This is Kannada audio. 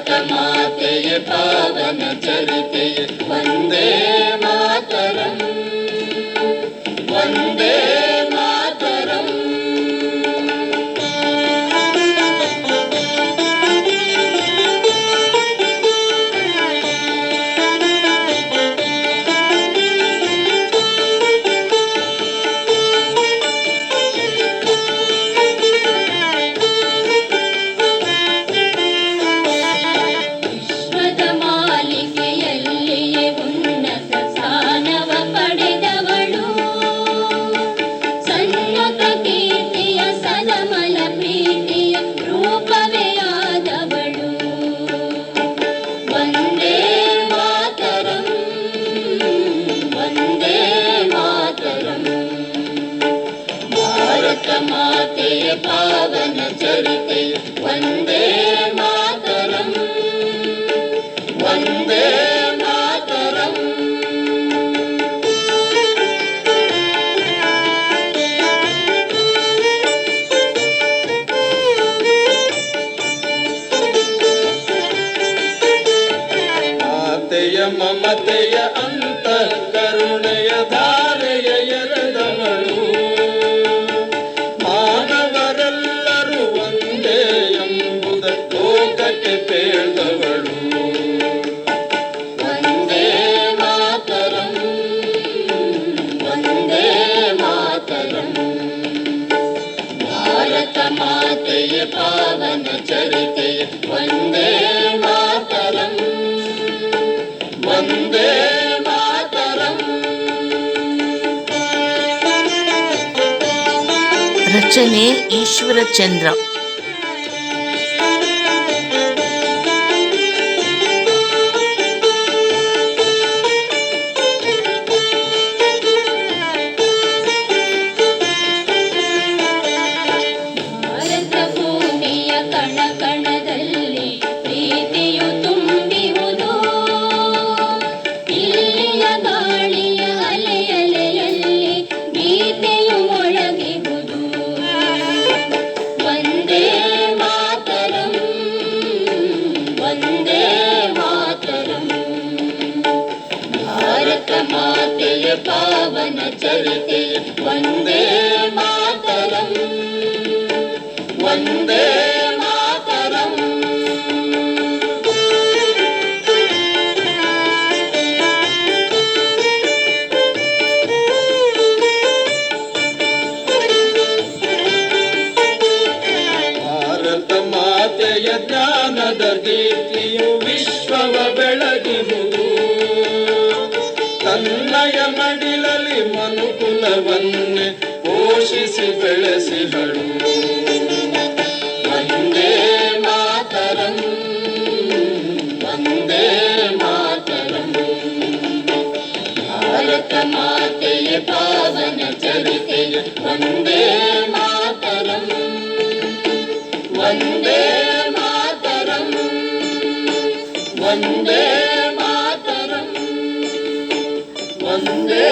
ಭಾರತ ಮಾತೆಯ ಪಾವನ ಚರಿತೆಯ ವಂದೇ ಮಾತರಂ, ವಂದೇ ಮಾತರಂ. ಮಾತೆಯ ಪಾವನ ಚರಿತೆ ವಂದೇ ಮಾತರಂ, ವಂದೇ ಮಾತರಂ. ಮಾತೆಯ ಮಮತೆಯ ಅಂತ ಕರುಣೆಯ ಧಾರೆಯ ಎರೆದವಳು, ಮಾನವರೆಲ್ಲರೂ ಒಂದೇ ಎಂಬುದ ಲೋಕಕ್ಕೆ ಪೇಳ್ದವಳು. ವಂದೇ ಮಾತರಂ, ವಂದೇ ಮಾತರಂ. ಭಾರತ ಮಾತೆಯ ಪಾವನ ಚರಿತೆ ವಂದೇ ಮಾತರಂ, ವಂದೇ ಮಾತರಂ. ರಚನೆ ಈಶ್ವರಚಂದ್ರ. ಭಾರತ ಭೂಮಿಯ ಕಣ ಕಣದಲ್ಲಿ ಪ್ರೀತಿಯು ತುಂಬಿರುವುದು, ಇಲ್ಲಿಯ ಗಾಳಿಯ ಅಲೆ ಅಲೆಯಲ್ಲಿ ಗೀತೆಯು ಮೊಳಗಿರುವುದು. ವಂದೇ ಮಾತರಂ, ವಂದೇ ಮಾತರಂ. ಭಾರತ ಮಾತೆಯ ಪಾವನ ಚರಿತೆ ವಂದೇ ಮಾತರಂ, ವಂದೇ ಮಾತರಂ. ಭಾರತ ಮಾತೆಯ ಜ್ಞಾನದ ದೀಪ್ತಿಯು ವಿಶ್ವವ ಬೆಳಗಿರುವುದು, ತನ್ನಯ ಮಡಿಲಲ್ಲಿ ಮನುಕುಲವನ್ನೇ ಪೋಷಿಸಿ ಬೆಳೆಸಿಹಳು. ವಂದೇ ಮಾತರಂ, ವಂದೇ ಮಾತರಂ. ಭಾರತ ಮಾತೆಯ ಪಾವನ ಚರಿತೆಯ ವಂದೇ ಮಾತರಂ, ವಂದೇ ಮಾತರಂ, ವಂದೇ ಮಾತರಂ, ವಂದೇ